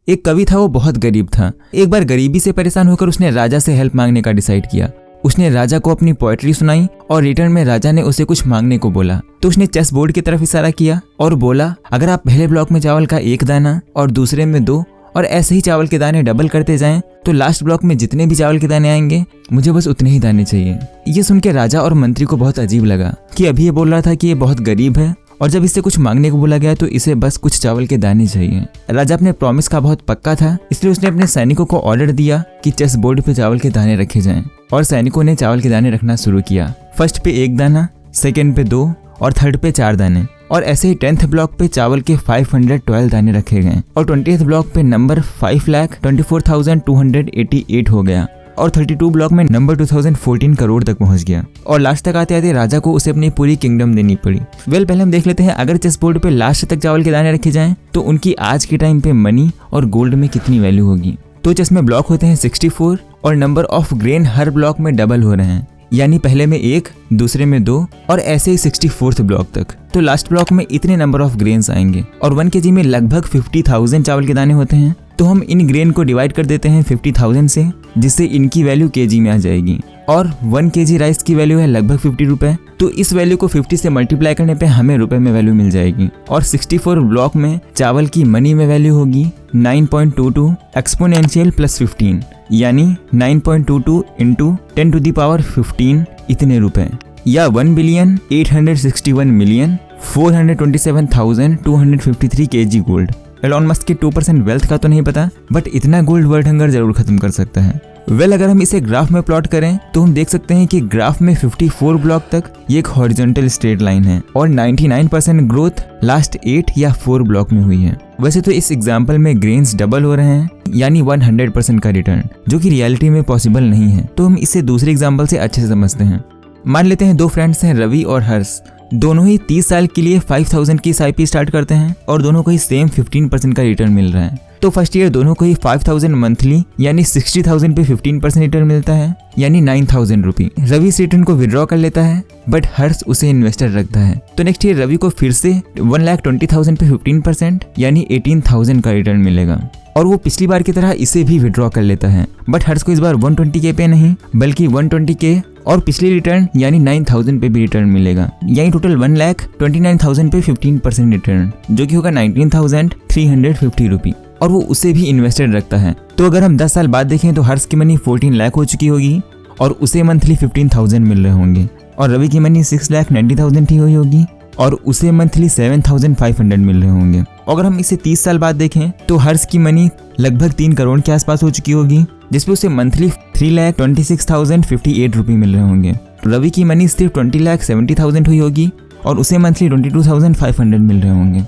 एक कवि था, वो बहुत गरीब था। एक बार गरीबी से परेशान होकर उसने राजा से हेल्प मांगने का डिसाइड किया। उसने राजा को अपनी पोएट्री सुनाई और रिटर्न में राजा ने उसे कुछ मांगने को बोला। तो उसने चेस बोर्ड की तरफ इशारा किया और बोला, अगर आप पहले ब्लॉक में चावल का 1 दाना और दूसरे में 2 और ऐसे ही चावल के दाने डबल करते जाएं तो लास्ट ब्लॉक में जितने भी चावल के दाने आएंगे मुझे बस उतने ही दाने चाहिए। ये सुन के राजा और मंत्री को बहुत अजीब लगा कि अभी ये बोल रहा था कि ये बहुत गरीब है और जब इससे कुछ मांगने को बोला गया तो इसे बस कुछ चावल के दाने चाहिए। राजा अपने प्रॉमिस का बहुत पक्का था, इसलिए उसने अपने सैनिकों को ऑर्डर दिया कि चेस बोर्ड पे चावल के दाने रखे जाएं और सैनिकों ने चावल के दाने रखना शुरू किया। फर्स्ट पे 1 दाना, सेकंड पे 2 और थर्ड पे 4 दाने और ऐसे ही 10th ब्लॉक पे चावल के 512 दाने रखे गए और 20th ब्लॉक पे नंबर 5,24,288 हो गया और 32 ब्लॉक में नंबर 2014 करोड़ तक पहुंच गया और लास्ट तक आते आते राजा को उसे अपनी पूरी किंगडम देनी पड़ी। पहले हम देख लेते हैं, अगर चेस बोर्ड पे लास्ट तक चावल के दाने रखे जाएं तो उनकी आज के टाइम पे मनी और गोल्ड में कितनी वैल्यू होगी। तो चेस में ब्लॉक होते हैं 64 और number of grain her block में डबल हो रहे हैं, यानी पहले में 1, दूसरे में 2 और ऐसे ही 64th ब्लॉक तक। तो लास्ट ब्लॉक में इतने नंबर ऑफ ग्रेन्स आएंगे और 1 kg में लगभग 50,000 चावल के दाने होते हैं। तो हम इन ग्रेन को डिवाइड कर देते हैं 50,000 से, जिससे इनकी वैल्यू kg में आ जाएगी और 1 kg राइस की वैल्यू है लगभग 50 रुपए। तो इस वैल्यू को 50 से मल्टीप्लाई करने पे हमें रुपए में वैल्यू मिल जाएगी और 64 ब्लॉक में चावल की मनी में वैल्यू होगी 9.22 एक्सपोनेंशियल प्लस 15, यानी 9.22 इंटू 10 to the power 15 इतने रुपए, या 1,861,427,253 kg गोल्ड। एलॉन मस्क के 2% वेल्थ का तो नहीं पता, बट इतना गोल्ड वर्ल्ड हंगर जरूर खत्म कर सकता है। अगर हम इसे ग्राफ में प्लॉट करें तो हम देख सकते हैं कि ग्राफ में 54 ब्लॉक तक ये एक हॉरिजॉन्टल स्ट्रेट लाइन है और 99% ग्रोथ लास्ट 8 या 4 ब्लॉक में हुई है। वैसे तो इस एग्जाम्पल में ग्रेन्स डबल हो रहे हैं, यानी 100% का रिटर्न, जो कि रियलिटी में पॉसिबल नहीं है। तो हम इसे दूसरे एग्जाम्पल से अच्छे से समझते हैं। मान लेते हैं 2 फ्रेंड्स हैं, रवि और हर्ष। दोनों ही 30 साल के लिए 5,000 की SIP स्टार्ट करते हैं और दोनों को ही सेम 15% का रिटर्न मिल रहा है। तो फर्स्ट ईयर दोनों को ही 5,000 मंथली यानी 60,000 पे 15% रिटर्न मिलता है, यानी 9,000 रुपी। रवि इस रिटर्न को विड्रॉ कर लेता है, बट हर्ष उसे इन्वेस्टर रखता है। तो नेक्स्ट ईयर रवि को फिर से 1,20,000 पे 15% यानी 18,000 का रिटर्न मिलेगा और वो पिछली बार की तरह इसे भी विड्रॉ कर लेता है, बट हर्ष को इस बार 120K पे नहीं बल्कि 120K और पिछली रिटर्न यानी 9,000 पे भी रिटर्न मिलेगा, यानी टोटल 1,29,000 पे 15% रिटर्न, जो कि होगा 19,350 रुपी, और वो उसे भी इन्वेस्टेड रखता है। तो अगर हम 10 साल बाद देखें तो हर्ष की मनी 14 लाख हो चुकी होगी और उसे मंथली 15,000 मिल रहे होंगे, और रवि की मनी 6,90,000 ही हुई होगी और उसे मंथली 7,500 मिल रहे होंगे। अगर हम इसे 30 साल बाद देखें तो हर्ष की मनी लगभग 3 करोड़ के आसपास हो चुकी होगी, जिसपे उसे मंथली 3,26,058 रुपये मिल रहे होंगे। रवि की मनी सिर्फ 20,70,000 हुई होगी और उसे मंथली 22,500 मिल रहे होंगे।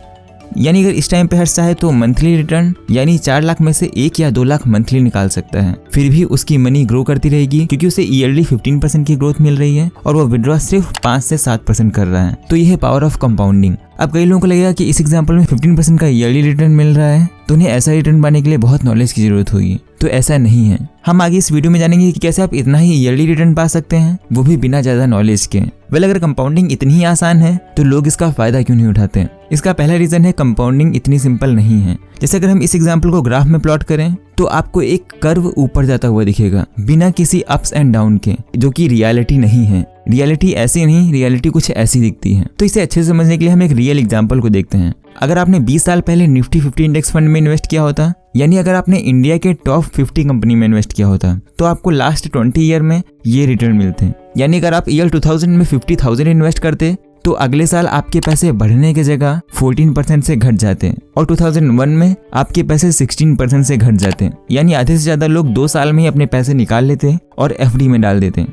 यानी अगर इस टाइम पे हर्ष चाहे तो मंथली रिटर्न यानी 4 लाख में से 1 या 2 लाख मंथली निकाल सकता है, फिर भी उसकी मनी ग्रो करती रहेगी क्योंकि उसे ईयरली 15% की ग्रोथ मिल रही है और वो विड्रॉ सिर्फ 5 से 7% कर रहा है। तो यह है पावर ऑफ कंपाउंडिंग। अब कई लोगों को लगेगा कि इस एग्जाम्पल में 15% का ईयरली रिटर्न मिल रहा है तो उन्हें ऐसा रिटर्न पाने के लिए बहुत नॉलेज की जरूरत होगी, तो ऐसा नहीं है। हम आगे इस वीडियो में जानेंगे कि कैसे आप इतना ही ईयरली रिटर्न पा सकते हैं, वो भी बिना ज्यादा नॉलेज के। अगर कंपाउंडिंग इतनी ही आसान है तो लोग इसका फायदा क्यों नहीं उठाते? इसका पहला रीजन है कंपाउंडिंग इतनी सिंपल नहीं है। जैसे अगर हम इस एग्जाम्पल को ग्राफ में प्लॉट करें तो आपको एक कर्व ऊपर जाता हुआ दिखेगा बिना किसी अप्स एंड डाउन के, जो कि रियलिटी नहीं है। रियलिटी ऐसी नहीं, रियलिटी कुछ ऐसी दिखती है। तो इसे अच्छे से समझने के लिए हम एक रियल एग्जाम्पल को देखते हैं। अगर आपने 20 साल पहले निफ्टी 50 इंडेक्स फंड में इन्वेस्ट किया होता, यानी अगर आपने इंडिया के टॉप 50 कंपनी में इन्वेस्ट किया होता, तो आपको लास्ट 20 ईयर में ये रिटर्न मिलते। यानी अगर आप ईयर 2000 में 50,000 इन्वेस्ट करते तो अगले साल आपके पैसे बढ़ने की जगह 14% से घट जाते और 2001 में आपके पैसे 16% से घट जाते। यानी आधे से ज्यादा लोग 2 साल में ही अपने पैसे निकाल लेते और FD में डाल देते।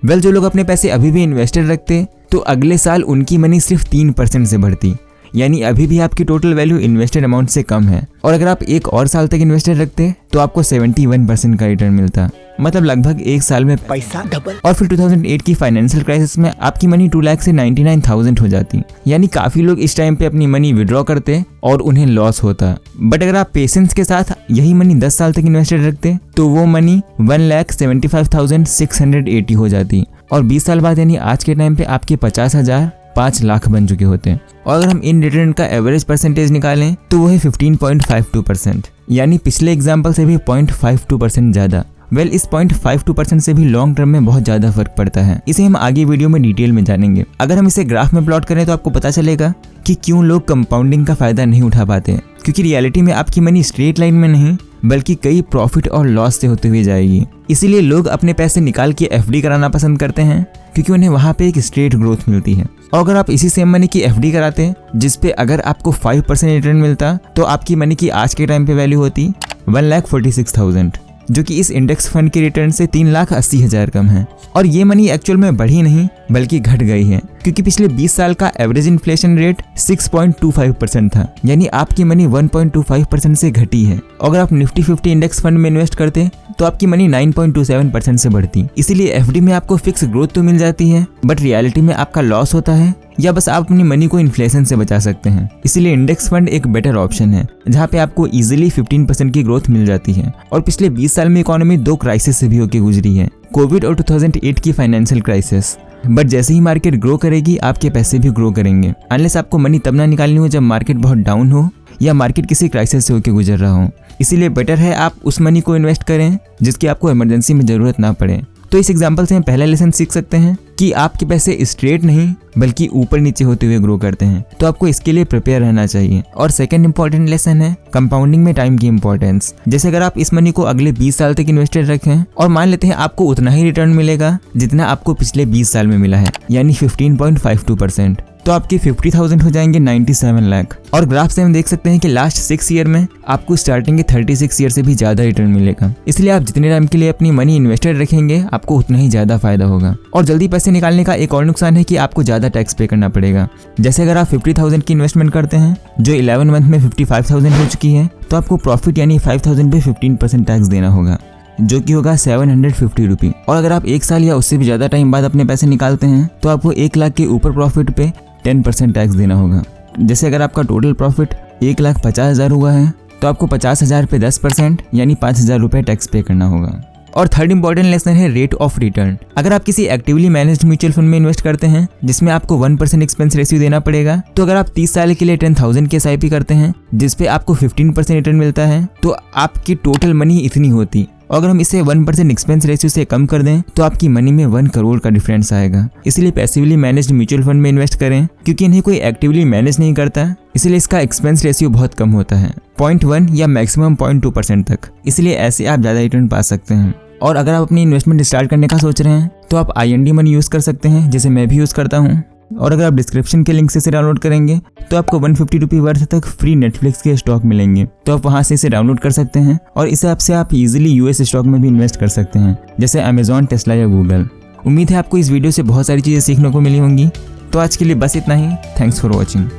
जो लोग अपने पैसे अभी भी इन्वेस्टेड रखते तो अगले साल उनकी मनी सिर्फ 3% से बढ़ती, यानी अभी भी आपकी टोटल वैल्यू इन्वेस्टेड अमाउंट से कम है। और अगर आप 1 और साल तक इन्वेस्टेड रखते तो आपको 71% का रिटर्न मिलता, मतलब लगभग 1 साल में पैसा डबल। और फिर 2008 की फाइनेंशियल क्राइसिस में आपकी मनी 2 लाख से 99,000 हो जाती। यानी काफी लोग इस टाइम पे अपनी मनी विड्रॉ करते और उन्हें लॉस होता। बट अगर आप पेशेंस के साथ यही मनी 10 साल तक इन्वेस्टेड रखते तो वो मनी 1,75,680 हो जाती और 20 साल बाद यानी आज के टाइम पे आपके 50,000 5 लाख बन चुके होते हैं। और अगर हम इन रिटर्न का एवरेज परसेंटेज निकालें तो वो है 15.52%। यानी पिछले एग्जाम्पल से भी 0.52% ज़्यादा। इस 0.52% से भी लॉन्ग टर्म में बहुत ज़्यादा फर्क पड़ता है। इसे हम आगे वीडियो में डिटेल में जानेंगे। अगर हम इसे ग्राफ में प्लॉट करें तो आपको पता चलेगा कि क्यों लोग कंपाउंडिंग का फायदा नहीं उठा पाते, क्योंकि रियलिटी में आपकी मनी स्ट्रेट लाइन में नहीं बल्कि कई प्रॉफिट और लॉस से होते हुए जाएगी। इसीलिए लोग अपने पैसे निकाल के एफडी कराना पसंद करते हैं, क्योंकि उन्हें वहाँ पे एक स्ट्रेट ग्रोथ मिलती है। और अगर आप इसी सेम मनी की एफडी कराते हैं जिसपे अगर आपको 5% रिटर्न मिलता तो आपकी मनी की आज के टाइम पे वैल्यू होती 1,46,000, जो कि इस इंडेक्स फंड के रिटर्न से 3,80,000 कम है। और ये मनी एक्चुअल में बढ़ी नहीं बल्कि घट गई है, क्योंकि पिछले 20 साल का एवरेज इन्फ्लेशन रेट 6.25% था, यानी आपकी मनी 1.25% से घटी है। अगर आप निफ्टी 50 इंडेक्स फंड में इन्वेस्ट करते तो आपकी मनी 9.27% से बढ़ती। इसीलिए एफडी में आपको फिक्स ग्रोथ तो मिल जाती है, बट रियलिटी में आपका लॉस होता है, या बस आप अपनी मनी को इन्फ्लेशन से बचा सकते हैं। इसीलिए इंडेक्स फंड एक बेटर ऑप्शन है, जहाँ पे आपको इजीली 15% की ग्रोथ मिल जाती है। और पिछले 20 साल में इकोनॉमी 2 क्राइसिस से भी होकर गुजरी है, कोविड और 2008 की फाइनेंशियल क्राइसिस। बट जैसे ही मार्केट ग्रो करेगी आपके पैसे भी ग्रो करेंगे, अनलेस आपको मनी तब ना निकालनी हो जब मार्केट बहुत डाउन हो या मार्केट किसी क्राइसिस से होकर गुजर रहा हो। इसीलिए बेटर है आप उस मनी को इन्वेस्ट करें जिसकी आपको इमरजेंसी में जरूरत ना पड़े। तो इस एग्जाम्पल से हम पहला लेसन सीख सकते हैं कि आपके पैसे स्ट्रेट नहीं बल्कि ऊपर नीचे होते हुए ग्रो करते हैं, तो आपको इसके लिए प्रिपेयर रहना चाहिए। और सेकंड इंपॉर्टेंट लेसन है कंपाउंडिंग में टाइम की इंपॉर्टेंस। जैसे अगर आप इस मनी को अगले 20 साल तक इन्वेस्टेड रखें और मान लेते हैं आपको उतना ही रिटर्न मिलेगा जितना आपको पिछले 20 साल में मिला है, यानी 15.52%, तो आपके 50,000 हो जाएंगे 97 लाख। और ग्राफ से हम देख सकते हैं कि लास्ट 6 ईयर में आपको स्टार्टिंग के 36 ईयर से भी ज्यादा रिटर्न मिलेगा। इसलिए आप जितने टाइम के लिए अपनी मनी इन्वेस्टेड रखेंगे आपको उतना ही ज्यादा फायदा होगा। और जल्दी पैसे निकालने का एक और नुकसान है कि आपको ज्यादा टैक्स पे करना पड़ेगा। जैसे अगर आप 50,000 की इन्वेस्टमेंट करते हैं जो 11 मंथ में 55,000 हो चुकी है, तो आपको प्रॉफिट यानी 5,000 पे 15% टैक्स देना होगा, जो कि होगा 750 रुपये। और अगर आप 1 साल या उससे भी ज्यादा टाइम बाद अपने पैसे निकालते हैं तो आपको 1 लाख के ऊपर प्रॉफिट पे 10% टैक्स देना होगा। जैसे अगर आपका टोटल प्रॉफिट 1,50,000 हुआ है तो आपको 50,000 पे 10% यानी 5,000 रुपये टैक्स पे करना होगा। और थर्ड इंपॉर्टेंट लेसन है रेट ऑफ रिटर्न। अगर आप किसी एक्टिवली मैनेज्ड म्यूचुअल फंड में इन्वेस्ट करते हैं जिसमें आपको 1% एक्सपेंस रेशियो देना पड़ेगा, तो अगर आप 30 साल के लिए 10,000 की SIP करते हैं जिसपे आपको 15% रिटर्न मिलता है, तो आपकी टोटल मनी इतनी होती। और अगर हम इसे 1% एक्सपेंस रेशियो से कम कर दें तो आपकी मनी में 1 करोड़ का डिफरेंस आएगा। इसलिए पैसिवली मैनेज्ड म्यूचुअल फंड में इन्वेस्ट करें, क्योंकि इन्हें कोई एक्टिवली मैनेज नहीं करता, इसलिए इसका एक्सपेंस रेशियो बहुत कम होता है, 0.1 या मैक्सिमम 0.2% तक। इसलिए ऐसे आप ज़्यादा रिटर्न पा सकते हैं। और अगर आप अपनी इन्वेस्टमेंट स्टार्ट करने का सोच रहे हैं तो आप IND मनी यूज़ कर सकते हैं, जैसे मैं भी यूज़ करता हूँ। और अगर आप डिस्क्रिप्शन के लिंक से इसे डाउनलोड करेंगे तो आपको 150 रुपये वर्थ तक फ्री नेटफ्लिक्स के स्टॉक मिलेंगे, तो आप वहां से इसे डाउनलोड कर सकते हैं। और इस ऐप से आप इजीली US स्टॉक में भी इन्वेस्ट कर सकते हैं, जैसे अमेजॉन, टेस्ला या गूगल। उम्मीद है आपको इस वीडियो से बहुत सारी चीज़ें सीखने को मिली होंगी। तो आज के लिए बस इतना ही। Thanks for watching.